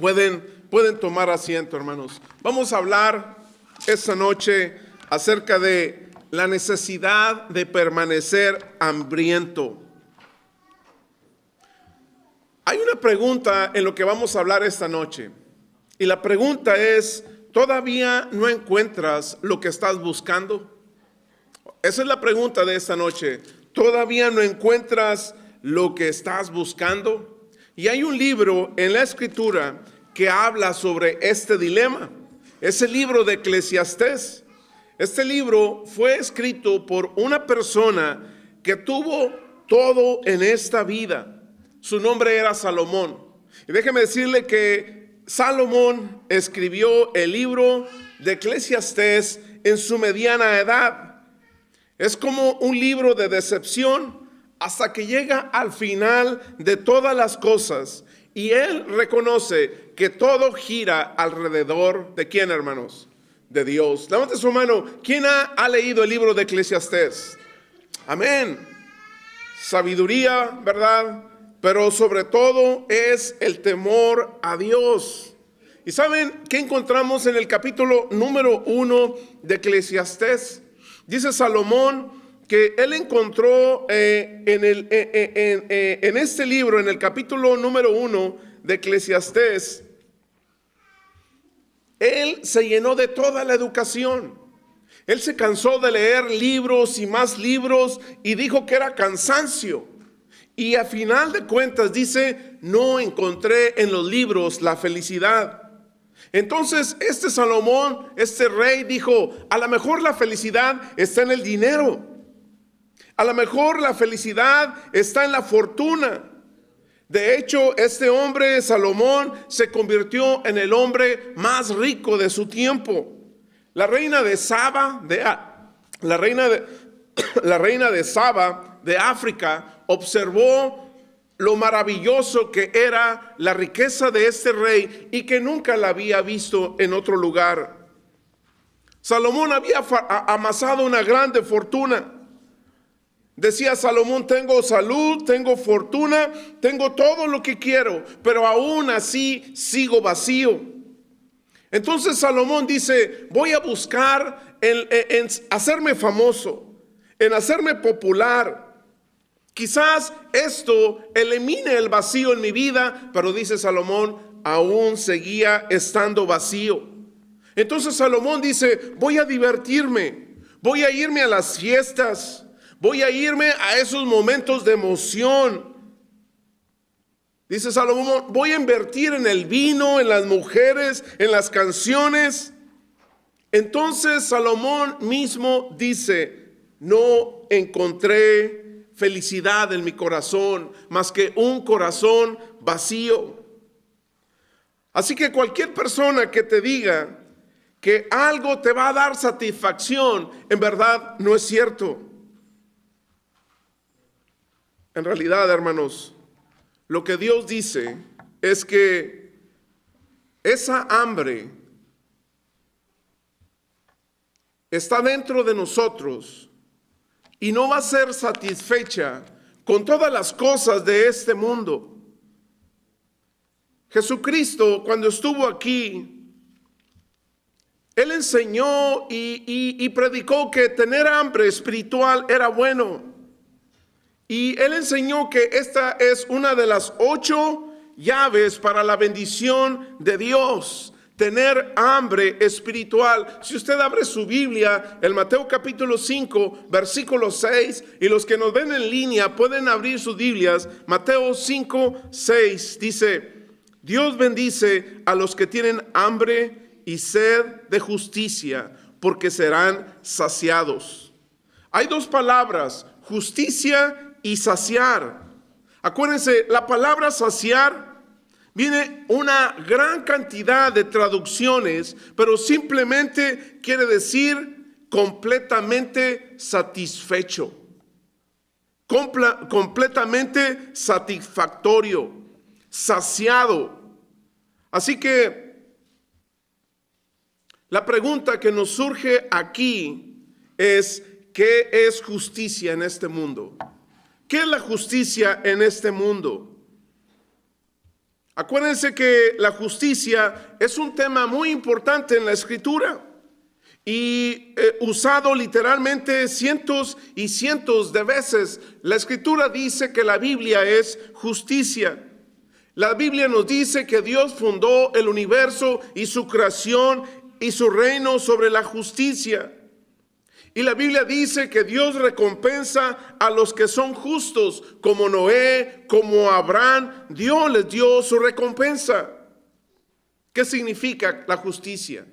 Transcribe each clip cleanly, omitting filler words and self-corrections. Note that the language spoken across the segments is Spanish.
Pueden tomar asiento, hermanos. Vamos a hablar esta noche acerca de la necesidad de permanecer hambriento. Hay una pregunta en lo que vamos a hablar esta noche. Y la pregunta es, ¿todavía no encuentras lo que estás buscando? Esa es la pregunta de esta noche. ¿Todavía no encuentras lo que estás buscando? Y hay un libro en la Escritura que habla sobre este dilema. Es el libro de Eclesiastés. Este libro fue escrito por una persona que tuvo todo en esta vida. Su nombre era Salomón. Y déjeme decirle que Salomón escribió el libro de Eclesiastés en su mediana edad. Es como un libro de decepción hasta que llega al final de todas las cosas. Y él reconoce que todo gira alrededor de ¿quién, hermanos? De Dios. Levante su mano. ¿Quién ha leído el libro de Eclesiastés? Amén. Sabiduría, ¿verdad? Pero sobre todo es el temor a Dios. ¿Y saben qué encontramos en el capítulo número 1 de Eclesiastés? Dice Salomón que él encontró en este libro, en el capítulo número 1 de Eclesiastés, él se llenó de toda la educación. Él se cansó de leer libros y más libros y dijo que era cansancio. Y a final de cuentas dice, no encontré en los libros la felicidad. Entonces este Salomón, este rey, dijo, a lo mejor la felicidad está en el dinero. A lo mejor la felicidad está en la fortuna. De hecho, este hombre, Salomón, se convirtió en el hombre más rico de su tiempo. La reina de Saba, la reina de Saba de África, observó lo maravilloso que era la riqueza de este rey y que nunca la había visto en otro lugar. Salomón había amasado una grande fortuna. Decía Salomón, tengo salud, tengo fortuna, tengo todo lo que quiero, pero aún así sigo vacío. Entonces Salomón dice, voy a buscar en hacerme famoso, en hacerme popular. Quizás esto elimine el vacío en mi vida, pero dice Salomón, aún seguía estando vacío. Entonces Salomón dice, voy a divertirme, voy a irme a las fiestas. Voy a irme a esos momentos de emoción. Dice Salomón, voy a invertir en el vino, en las mujeres, en las canciones. Entonces Salomón mismo dice, no encontré felicidad en mi corazón, más que un corazón vacío. Así que cualquier persona que te diga que algo te va a dar satisfacción, en verdad no es cierto. En realidad, hermanos, lo que Dios dice es que esa hambre está dentro de nosotros y no va a ser satisfecha con todas las cosas de este mundo. Jesucristo, cuando estuvo aquí, Él enseñó y predicó que tener hambre espiritual era bueno. Y Él enseñó que esta es una de las 8 llaves para la bendición de Dios, tener hambre espiritual. Si usted abre su Biblia, el Mateo capítulo 5, versículo 6, y los que nos ven en línea pueden abrir sus Biblias, Mateo 5, 6, dice, Dios bendice a los que tienen hambre y sed de justicia, porque serán saciados. Hay 2 palabras, justicia y saciar. Acuérdense, la palabra saciar viene una gran cantidad de traducciones, pero simplemente quiere decir completamente satisfecho, completamente satisfactorio, saciado. Así que la pregunta que nos surge aquí es, ¿qué es justicia en este mundo? ¿Qué es la justicia en este mundo? Acuérdense que la justicia es un tema muy importante en la Escritura y usado literalmente cientos y cientos de veces. La Escritura dice que la Biblia es justicia. La Biblia nos dice que Dios fundó el universo y su creación y su reino sobre la justicia. Y la Biblia dice que Dios recompensa a los que son justos, como Noé, como Abraham. Dios les dio su recompensa. ¿Qué significa la justicia?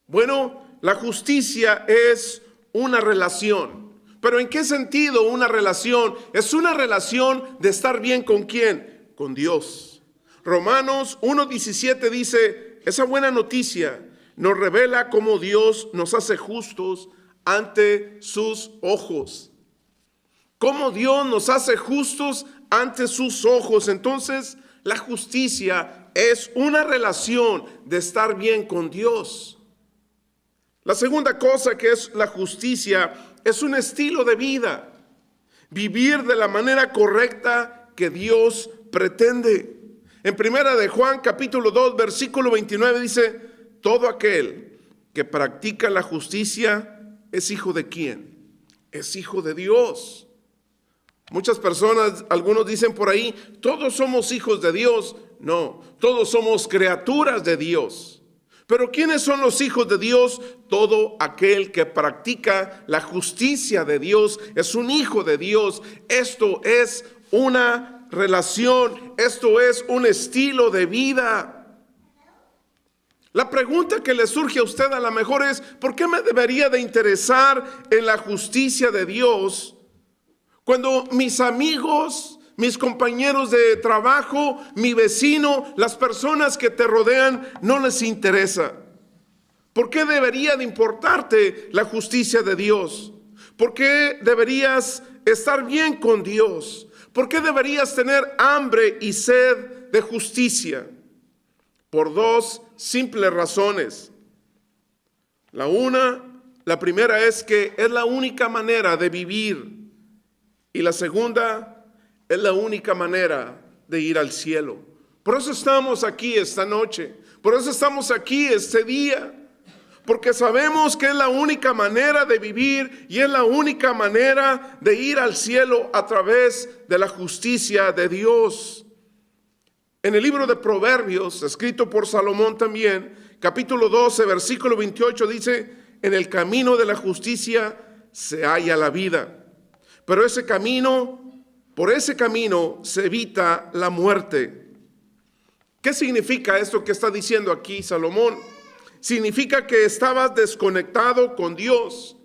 Bueno, la justicia es una relación. ¿Pero en qué sentido una relación? Es una relación de estar bien ¿con quién? Con Dios. Romanos 1:17 dice, esa buena noticia nos revela cómo Dios nos hace justos ante sus ojos. Cómo Dios nos hace justos ante sus ojos. Entonces, la justicia es una relación de estar bien con Dios. La segunda cosa que es la justicia es un estilo de vida. Vivir de la manera correcta que Dios pretende. En primera de Juan capítulo 2 versículo 29 dice, todo aquel que practica la justicia es hijo de ¿quién? Es hijo de Dios. Muchas personas, algunos dicen por ahí, todos somos hijos de Dios. No, todos somos criaturas de Dios. Pero ¿quiénes son los hijos de Dios? Todo aquel que practica la justicia de Dios es un hijo de Dios. Esto es una relación, esto es un estilo de vida. La pregunta que le surge a usted a lo mejor es, ¿por qué me debería de interesar en la justicia de Dios cuando mis amigos, mis compañeros de trabajo, mi vecino, las personas que te rodean no les interesa? ¿Por qué debería de importarte la justicia de Dios? ¿Por qué deberías estar bien con Dios? ¿Por qué deberías tener hambre y sed de justicia? Por dos simples razones. La primera es que es la única manera de vivir. Y la segunda es la única manera de ir al cielo. Por eso estamos aquí esta noche. Por eso estamos aquí este día. Porque sabemos que es la única manera de vivir y es la única manera de ir al cielo a través de la justicia de Dios. En el libro de Proverbios, escrito por Salomón también, capítulo 12, versículo 28, dice, en el camino de la justicia se halla la vida, pero por ese camino se evita la muerte. ¿Qué significa esto que está diciendo aquí Salomón? Significa que estabas desconectado con Dios.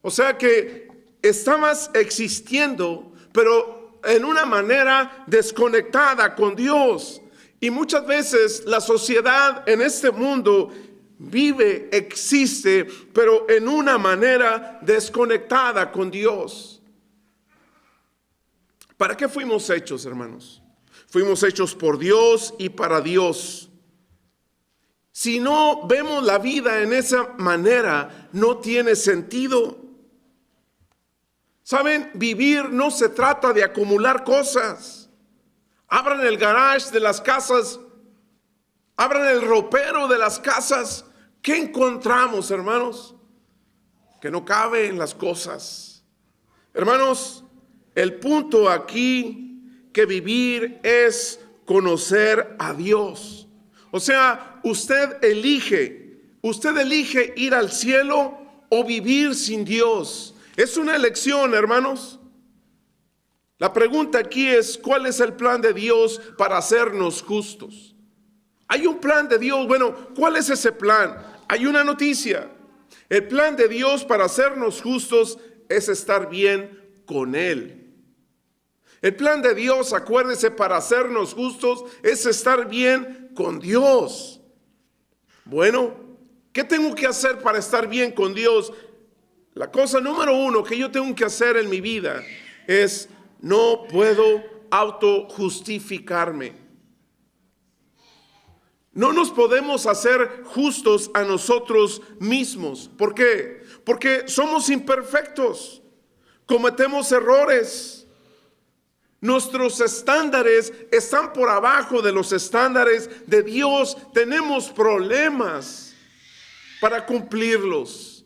O sea que estabas existiendo, pero en una manera desconectada con Dios. Y muchas veces la sociedad en este mundo existe, pero en una manera desconectada con Dios. ¿Para qué fuimos hechos, hermanos? Fuimos hechos por Dios y para Dios. Si no vemos la vida en esa manera, no tiene sentido. ¿Saben? Vivir no se trata de acumular cosas. Abran el garage de las casas. Abran el ropero de las casas. ¿Qué encontramos, hermanos? Que no cabe en las cosas. Hermanos, el punto aquí que vivir es conocer a Dios. O sea, usted elige ir al cielo o vivir sin Dios. Es una elección, hermanos. La pregunta aquí es, ¿cuál es el plan de Dios para hacernos justos? Hay un plan de Dios. Bueno, ¿cuál es ese plan? Hay una noticia. El plan de Dios para hacernos justos es estar bien con Él. El plan de Dios, acuérdese, para hacernos justos es estar bien con Dios. Bueno, ¿qué tengo que hacer para estar bien con Dios? La cosa número uno que yo tengo que hacer en mi vida es, no puedo autojustificarme. No nos podemos hacer justos a nosotros mismos. ¿Por qué? Porque somos imperfectos, cometemos errores. Nuestros estándares están por abajo de los estándares de Dios. Tenemos problemas para cumplirlos.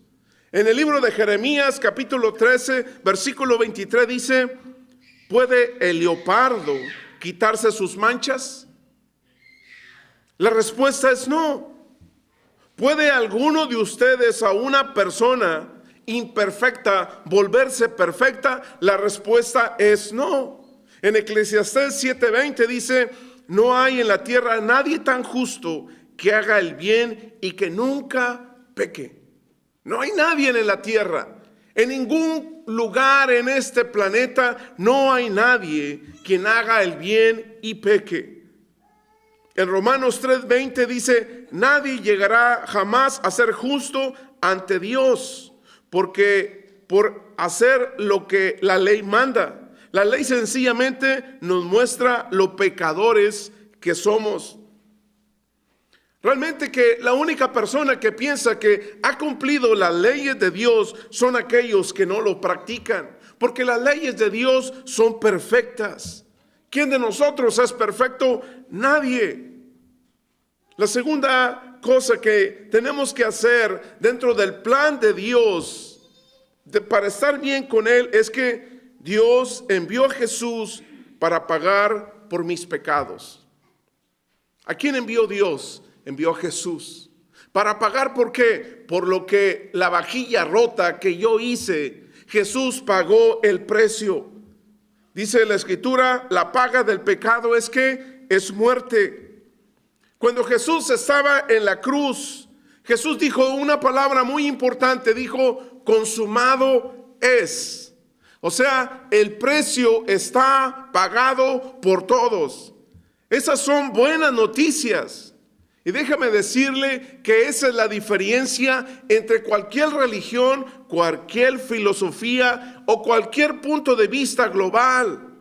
En el libro de Jeremías, capítulo 13, versículo 23 dice: ¿puede el leopardo quitarse sus manchas? La respuesta es no. ¿Puede alguno de ustedes a una persona imperfecta volverse perfecta? La respuesta es no. En Eclesiastés 7:20 dice: no hay en la tierra nadie tan justo que haga el bien y que nunca peque. No hay nadie en la tierra, en ningún lugar en este planeta, no hay nadie quien haga el bien y peque. En Romanos 3:20 dice: nadie llegará jamás a ser justo ante Dios, porque por hacer lo que la ley manda. La ley sencillamente nos muestra lo pecadores que somos. Realmente que la única persona que piensa que ha cumplido las leyes de Dios son aquellos que no lo practican, porque las leyes de Dios son perfectas. ¿Quién de nosotros es perfecto? Nadie. La segunda cosa que tenemos que hacer dentro del plan de Dios para estar bien con Él es que Dios envió a Jesús para pagar por mis pecados. ¿A quién envió Dios? Envió a Jesús. ¿Para pagar por qué? Por lo que la vajilla rota que yo hice. Jesús pagó el precio. Dice la Escritura: la paga del pecado es que es muerte. Cuando Jesús estaba en la cruz, Jesús dijo una palabra muy importante. Dijo: consumado es. O sea, el precio está pagado por todos. Esas son buenas noticias. Y déjame decirle que esa es la diferencia entre cualquier religión, cualquier filosofía o cualquier punto de vista global.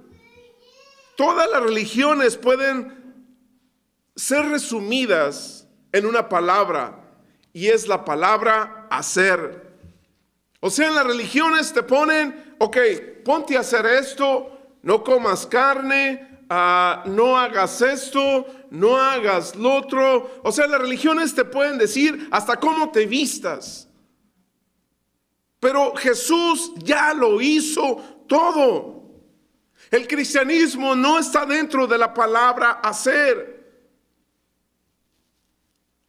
Todas las religiones pueden ser resumidas en una palabra, y es la palabra hacer. O sea, en las religiones te ponen: ok, ponte a hacer esto, no comas carne, no hagas esto, no hagas lo otro. O sea, las religiones te pueden decir hasta cómo te vistas. Pero Jesús ya lo hizo todo. El cristianismo no está dentro de la palabra hacer.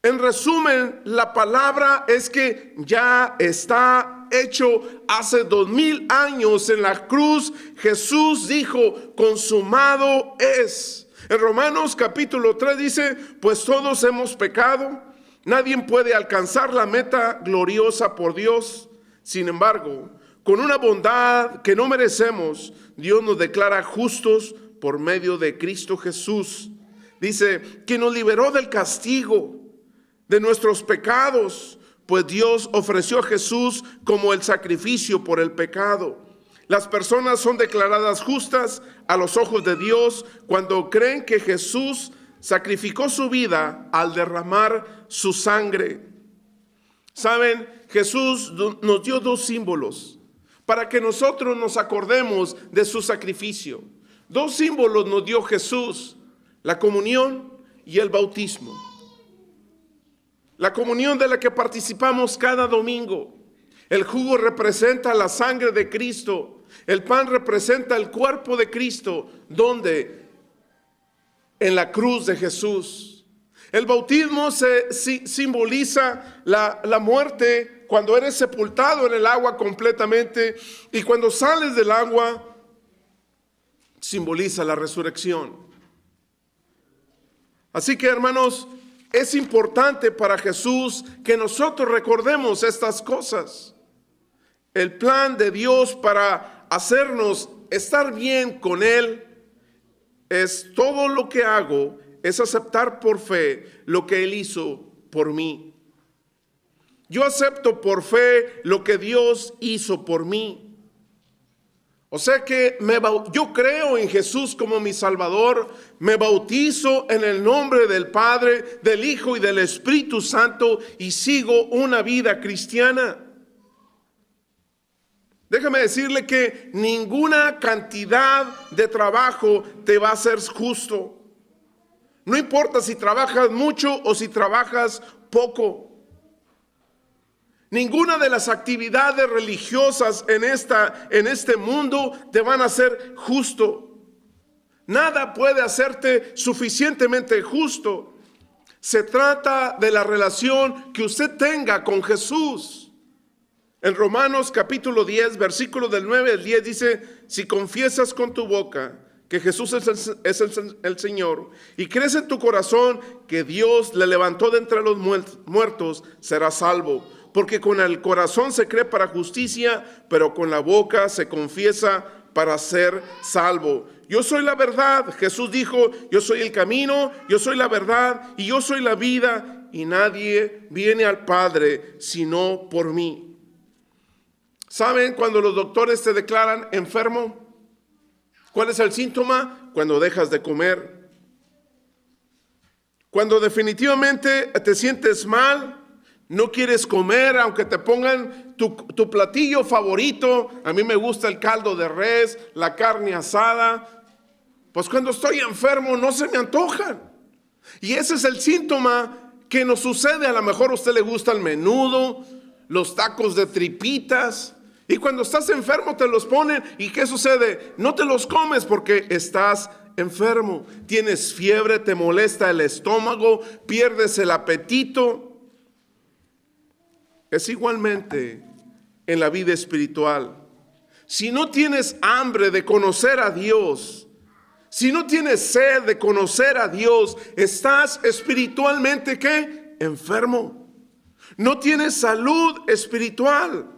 En resumen, la palabra es que ya está hecho. Hace 2000 años en la cruz Jesús dijo: consumado es. En Romanos capítulo 3 dice: pues todos hemos pecado, nadie puede alcanzar la meta gloriosa por Dios. Sin embargo, con una bondad que no merecemos, Dios nos declara justos por medio de Cristo Jesús. Dice que nos liberó del castigo de nuestros pecados, pues Dios ofreció a Jesús como el sacrificio por el pecado. Las personas son declaradas justas a los ojos de Dios cuando creen que Jesús sacrificó su vida al derramar su sangre. Saben, Jesús nos dio dos símbolos para que nosotros nos acordemos de su sacrificio. Dos símbolos nos dio Jesús: la comunión y el bautismo. La comunión de la que participamos cada domingo. El jugo representa la sangre de Cristo. El pan representa el cuerpo de Cristo. ¿Dónde? En la cruz de Jesús. El bautismo simboliza la muerte cuando eres sepultado en el agua completamente. Y cuando sales del agua, simboliza la resurrección. Así que, hermanos, es importante para Jesús que nosotros recordemos estas cosas. El plan de Dios para hacernos estar bien con Él es: todo lo que hago es aceptar por fe lo que Él hizo por mí. Yo acepto por fe lo que Dios hizo por mí. O sea que yo creo en Jesús como mi Salvador, me bautizo en el nombre del Padre, del Hijo y del Espíritu Santo y sigo una vida cristiana. Déjame decirle que ninguna cantidad de trabajo te va a hacer justo. No importa si trabajas mucho o si trabajas poco. Ninguna de las actividades religiosas en este mundo te van a hacer justo. Nada puede hacerte suficientemente justo. Se trata de la relación que usted tenga con Jesús. En Romanos capítulo 10, versículo del 9 al 10 dice: si confiesas con tu boca que Jesús es el Señor y crees en tu corazón que Dios le levantó de entre los muertos, serás salvo. Porque con el corazón se cree para justicia, pero con la boca se confiesa para ser salvo. Yo soy la verdad. Jesús dijo: yo soy el camino, yo soy la verdad y yo soy la vida, y nadie viene al Padre sino por mí. ¿Saben cuando los doctores te declaran enfermo? ¿Cuál es el síntoma? Cuando dejas de comer. Cuando definitivamente te sientes mal, no quieres comer, aunque te pongan tu platillo favorito. A mí me gusta el caldo de res, la carne asada. Pues cuando estoy enfermo no se me antojan. Y ese es el síntoma que nos sucede. A lo mejor a usted le gusta el menudo, los tacos de tripitas. Y cuando estás enfermo te los ponen. ¿Y qué sucede? No te los comes porque estás enfermo. Tienes fiebre, te molesta el estómago, pierdes el apetito. Es igualmente en la vida espiritual. Si no tienes hambre de conocer a Dios, si no tienes sed de conocer a Dios, estás espiritualmente ¿qué? Enfermo. No tienes salud espiritual.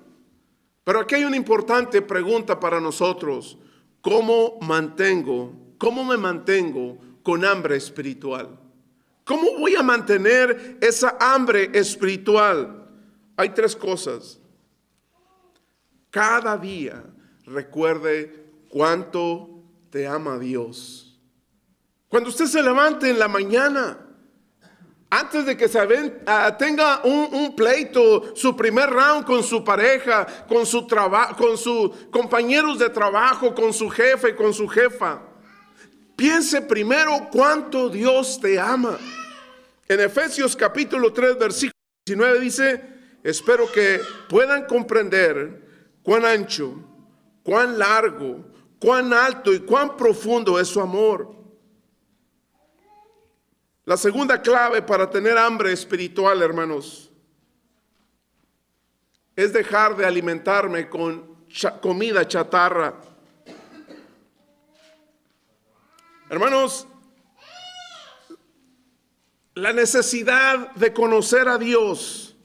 Pero aquí hay una importante pregunta para nosotros. ¿Cómo me mantengo con hambre espiritual? ¿Cómo voy a mantener esa hambre espiritual? Hay tres cosas. Cada día recuerde cuánto te ama Dios. Cuando usted se levante en la mañana, antes de que tenga un pleito, su primer round con su pareja, con sus compañeros de trabajo, con su jefe, con su jefa, piense primero cuánto Dios te ama. En Efesios capítulo 3, versículo 19 dice: espero que puedan comprender cuán ancho, cuán largo, cuán alto y cuán profundo es su amor. La segunda clave para tener hambre espiritual, hermanos, es dejar de alimentarme con comida chatarra. Hermanos, la necesidad de conocer a Dios,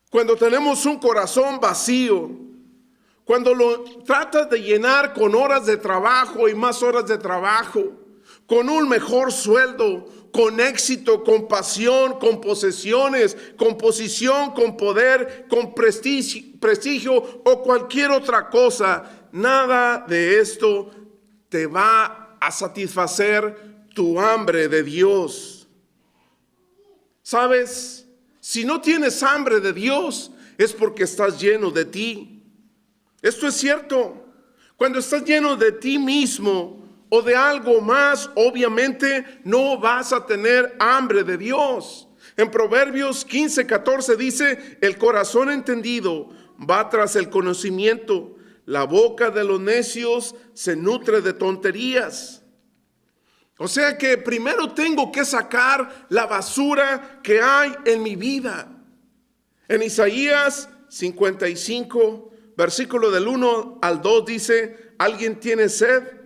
cuando tenemos un corazón vacío, cuando lo tratas de llenar con horas de trabajo y más horas de trabajo, con un mejor sueldo, con éxito, con pasión, con posesiones, con posición, con poder, con prestigio o cualquier otra cosa, nada de esto te va a satisfacer tu hambre de Dios. ¿Sabes? Si no tienes hambre de Dios, es porque estás lleno de ti. Esto es cierto. Cuando estás lleno de ti mismo o de algo más, obviamente no vas a tener hambre de Dios. En Proverbios 15:14 dice: el corazón entendido va tras el conocimiento, la boca de los necios se nutre de tonterías. O sea que primero tengo que sacar la basura que hay en mi vida. En Isaías 55, versículo del 1 al 2 dice: ¿alguien tiene sed?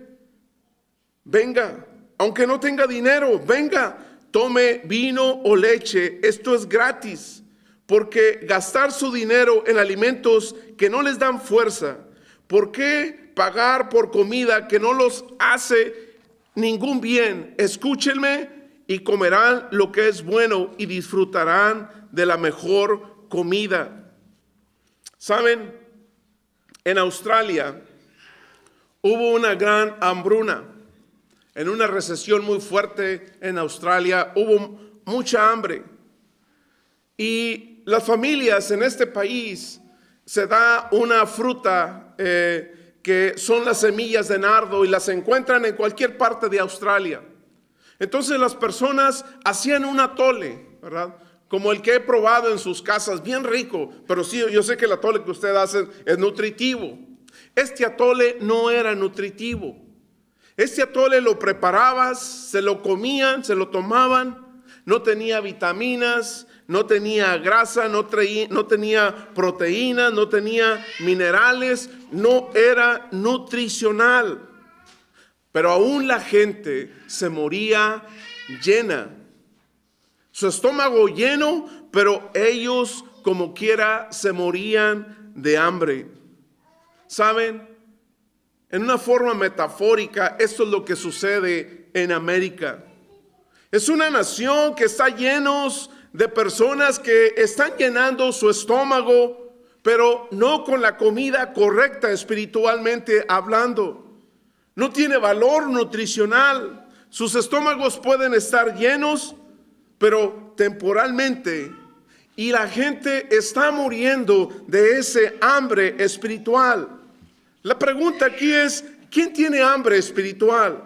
Venga, aunque no tenga dinero, venga, tome vino o leche, esto es gratis, porque gastar su dinero en alimentos que no les dan fuerza, ¿por qué pagar por comida que no los hace ningún bien? Escúchenme y comerán lo que es bueno y disfrutarán de la mejor comida. ¿Saben? En Australia hubo una gran hambruna. En una recesión muy fuerte en Australia hubo mucha hambre. Y las familias en este país se da una fruta que son las semillas de nardo y las encuentran en cualquier parte de Australia. Entonces las personas hacían un atole, ¿verdad? Como el que he probado en sus casas, bien rico, pero sí, yo sé que el atole que usted hace es nutritivo. Este atole no era nutritivo. Este atole lo preparabas, se lo comían, se lo tomaban, no tenía vitaminas, no tenía grasa, no tenía proteínas, no tenía minerales, no era nutricional. Pero aún la gente se moría llena. Su estómago lleno, pero ellos como quiera se morían de hambre. ¿Saben? En una forma metafórica, esto es lo que sucede en América. Es una nación que está llenos de personas que están llenando su estómago, pero no con la comida correcta espiritualmente hablando. No tiene valor nutricional. Sus estómagos pueden estar llenos, pero temporalmente. Y la gente está muriendo de ese hambre espiritual. La pregunta aquí es, ¿quién tiene hambre espiritual?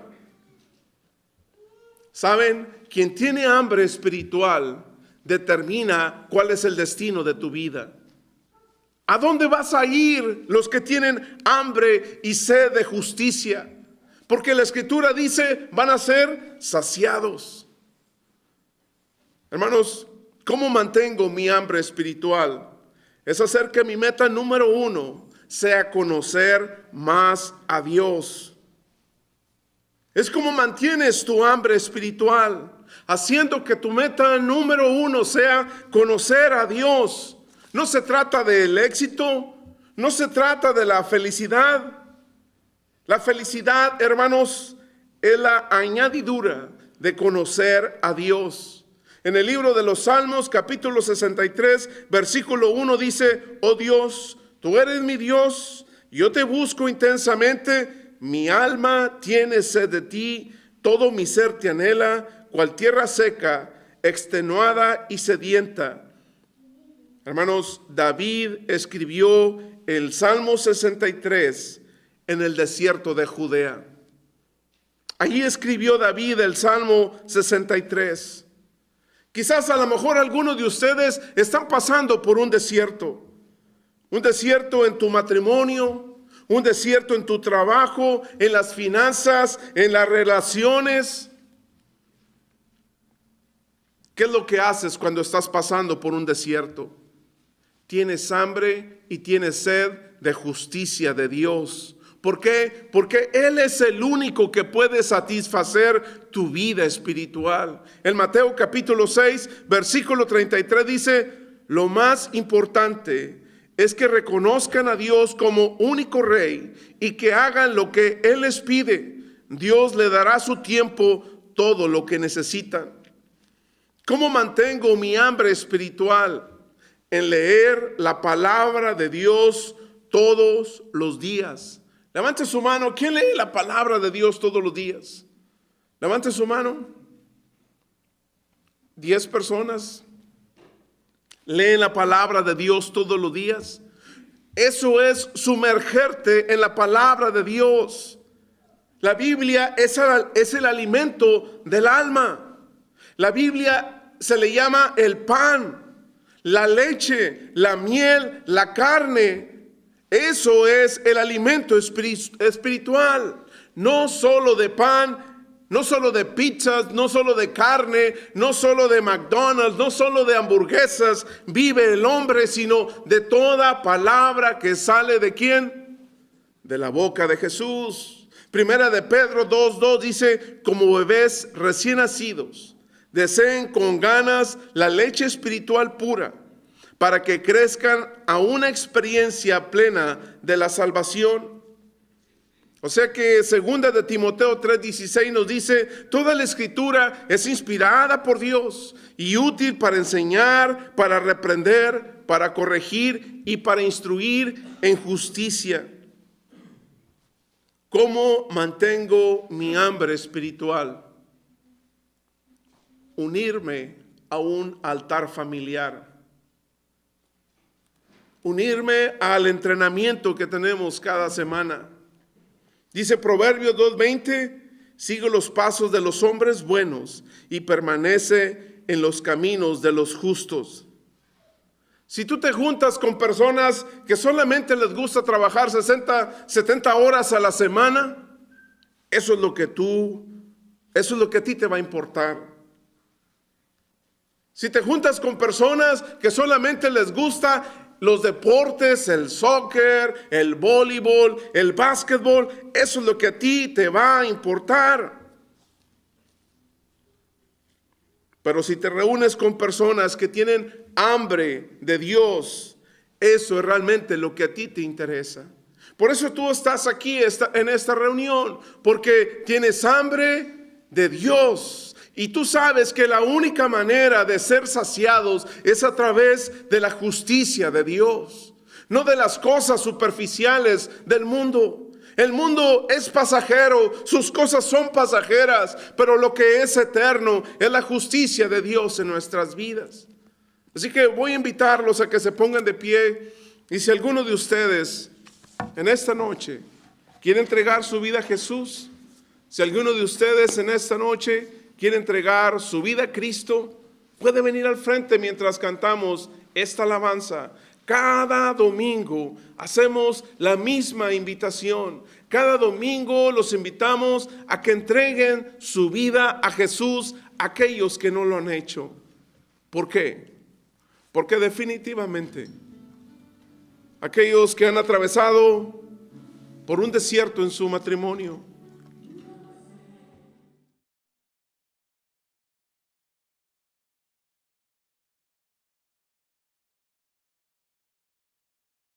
¿Saben? Quien tiene hambre espiritual determina cuál es el destino de tu vida. ¿A dónde vas a ir los que tienen hambre y sed de justicia? Porque la Escritura dice, van a ser saciados. Hermanos, ¿cómo mantengo mi hambre espiritual? Es hacer que mi meta número 1 sea conocer más a Dios. Es como mantienes tu hambre espiritual, haciendo que tu meta número 1 sea conocer a Dios. No se trata del éxito, no se trata de la felicidad. La felicidad, hermanos, es la añadidura de conocer a Dios. En el libro de los Salmos, capítulo 63, versículo 1 dice, oh Dios, tú eres mi Dios, yo te busco intensamente, mi alma tiene sed de ti, todo mi ser te anhela, cual tierra seca, extenuada y sedienta. Hermanos, David escribió el Salmo 63 en el desierto de Judea. Allí escribió David el Salmo 63. Quizás a lo mejor algunos de ustedes están pasando por un desierto en tu matrimonio, un desierto en tu trabajo, en las finanzas, en las relaciones. ¿Qué es lo que haces cuando estás pasando por un desierto? Tienes hambre y tienes sed de justicia de Dios. ¿Por qué? Porque Él es el único que puede satisfacer tu vida espiritual. En Mateo capítulo 6, versículo 33 dice, lo más importante es que reconozcan a Dios como único Rey y que hagan lo que Él les pide. Dios le dará a su tiempo todo lo que necesitan. ¿Cómo mantengo mi hambre espiritual? En leer la palabra de Dios todos los días. Levante su mano. ¿Quién lee la palabra de Dios todos los días? Levante su mano. 10 personas leen la palabra de Dios todos los días. Eso es sumergerte en la palabra de Dios. La Biblia es el alimento del alma. La Biblia se le llama el pan, la leche, la miel, la carne. Eso es el alimento espiritual. No solo de pan, no solo de pizzas, no solo de carne, no solo de McDonald's, no solo de hamburguesas vive el hombre, sino de toda palabra que sale ¿de quién? De la boca de Jesús. Primera de Pedro 2:2 dice, como bebés recién nacidos, deseen con ganas la leche espiritual pura, para que crezcan a una experiencia plena de la salvación. O sea que segunda de Timoteo 3:16 nos dice, toda la escritura es inspirada por Dios y útil para enseñar, para reprender, para corregir y para instruir en justicia. ¿Cómo mantengo mi hambre espiritual? Unirme a un altar familiar. unirme al entrenamiento que tenemos cada semana. Dice Proverbios 2:20, sigue los pasos de los hombres buenos y permanece en los caminos de los justos. Si tú te juntas con personas que solamente les gusta trabajar 70 horas a la semana, eso es lo que a ti te va a importar. Si te juntas con personas que solamente les gusta los deportes, el soccer, el voleibol, el básquetbol, eso es lo que a ti te va a importar. Pero si te reúnes con personas que tienen hambre de Dios, eso es realmente lo que a ti te interesa. Por eso tú estás aquí en esta reunión, porque tienes hambre de Dios. Y tú sabes que la única manera de ser saciados es a través de la justicia de Dios, no de las cosas superficiales del mundo. El mundo es pasajero, sus cosas son pasajeras, pero lo que es eterno es la justicia de Dios en nuestras vidas. Así que voy a invitarlos a que se pongan de pie, y si alguno de ustedes en esta noche quiere entregar su vida a Jesús, si alguno de ustedes en esta noche quiere entregar su vida a Cristo, puede venir al frente mientras cantamos esta alabanza. Cada domingo hacemos la misma invitación. Cada domingo los invitamos a que entreguen su vida a Jesús, aquellos que no lo han hecho. ¿Por qué? Porque definitivamente aquellos que han atravesado por un desierto en su matrimonio,